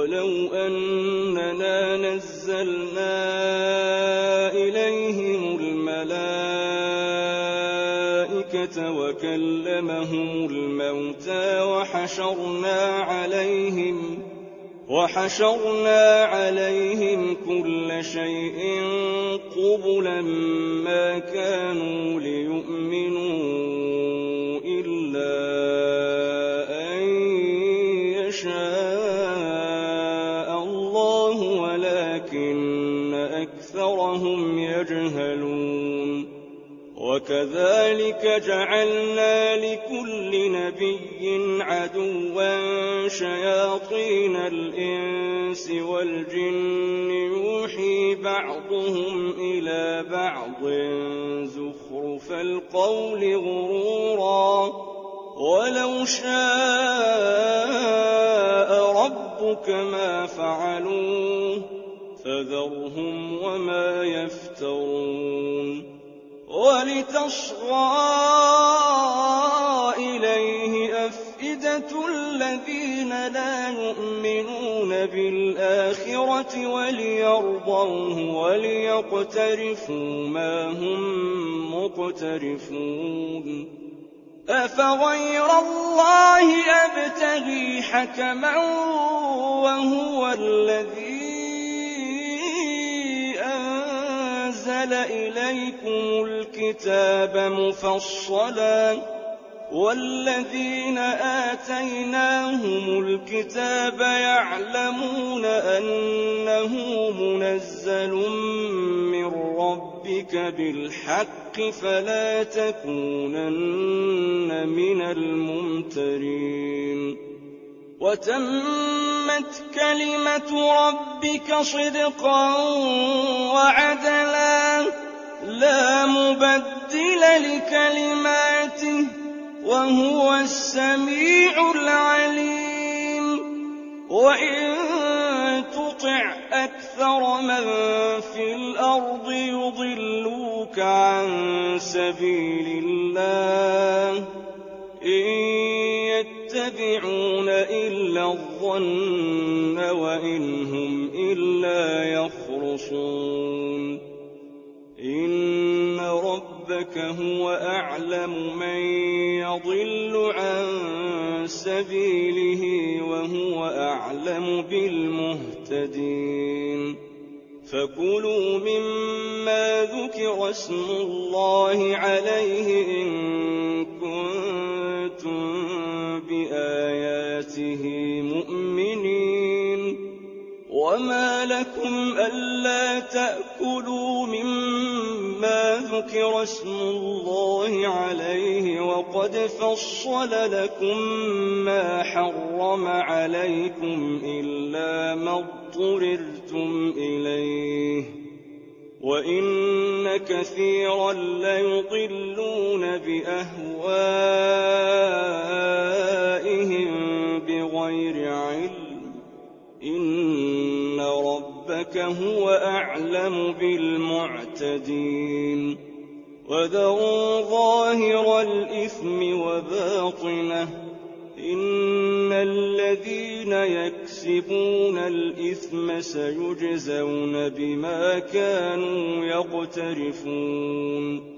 وَلَوْ أَنَّنَا نَزَّلْنَا إِلَيْهِمُ الْمَلَائِكَةَ وَكَلَّمَهُمُ الْمَوْتَىٰ وَحَشَرْنَا عَلَيْهِمْ كُلَّ شَيْءٍ قُبُلًا مَّا كَانُوا لِيُؤْمِنُوا إِلَّا أَن يَشَاءَ اللَّهُ وَلَٰكِنَّ أَكْثَرَهُمْ يَجْهَلُونَ وَكَذَٰلِكَ جَعَلْنَا لِكُلِّ نَبِيٍّ عَدُوًّا شَيَاطِينَ الْإِنسِ وَالْجِنِّ يُوحِي بَعْضُهُمْ إِلَىٰ بَعْضٍ زُخْرُفَ الْقَوْلِ غُرُورًا ۚ وَلَوْ شَاءَ رَبُّكَ مَا فَعَلُوهُ فَذَرْهُمْ وَمَا يَفْتَرُونَ وَلِتَصْغَىٰ إِلَيْهِ أَفْئِدَةُ الَّذِينَ لَا يُؤْمِنُونَ بِالْآخِرَةِ وَلِيَرْضَوْهُ وَلِيَقْتَرِفُوا مَا هُم مُّقْتَرِفُونَ أَفَغَيْرَ اللَّهِ أَبْتَغِي حَكَمًا وَهُوَ الَّذِي أَنزَلَ إِلَيْكُمُ الْكِتَابَ مُفَصَّلًا ۚ وَالَّذِينَ آتَيْنَاهُمُ الْكِتَابَ يَعْلَمُونَ أَنَّهُ مُنَزَّلٌ مِّن رَّبِّكَ بِالْحَقِّ فَلَا تَكُونَنَّ مِنَ الْمُمْتَرِينَ وَتَمَّتْ كَلِمَةُ رَبِّكَ صِدْقًا وَعَدْلًا ۚ لَّا مُبَدِّلَ لِكَلِمَاتِهِ ۚ وَهُوَ السَّمِيعُ الْعَلِيمُ وَإِن تُطِعْ أَكْثَرَ مَن فِي الْأَرْضِ يُضِلُّوكَ عَن سَبِيلِ اللَّهِ ۚ إِن يَتَّبِعُونَ إِلَّا الظَّنَّ وَإِنْ هُمْ إِلَّا يَخْرُصُونَ إِنَّ رَبَّكَ هُوَ أَعْلَمُ مَن يَضِلُّ عَن سَبِيلِهِ وَهُوَ أَعْلَمُ بِالْمُهْتَدِينَ فَكُلُوا مِمَّا ذُكِرَ اسْمُ اللَّهِ عَلَيْهِ إِن كُنتُم بِآيَاتِهِ مُؤْمِنِينَ وَمَا لَكُمْ أَلَّا تَأْكُلُوا مِمَّا ذُكِرَ اسْمُ اللَّهِ عَلَيْهِ وَقَدْ فَصَّلَ لَكُم مَّا حَرَّمَ عَلَيْكُمْ إِلَّا مَا اضْطُرِرْتُمْ إِلَيْهِ ۗ وَإِنَّ كَثِيرًا لَّيُضِلُّونَ بِأَهْوَائِهِم بِغَيْرِ عِلْمٍ ۗ إِنَّ رَبَّكَ هُوَ أَعْلَمُ بِالْمُعْتَدِينَ وَذَرُوا ظَاهِرَ الْإِثْمِ وَبَاطِنَهُ ۚ إِنَّ الَّذِينَ يَكْسِبُونَ الْإِثْمَ سَيُجْزَوْنَ بِمَا كَانُوا يَقْتَرِفُونَ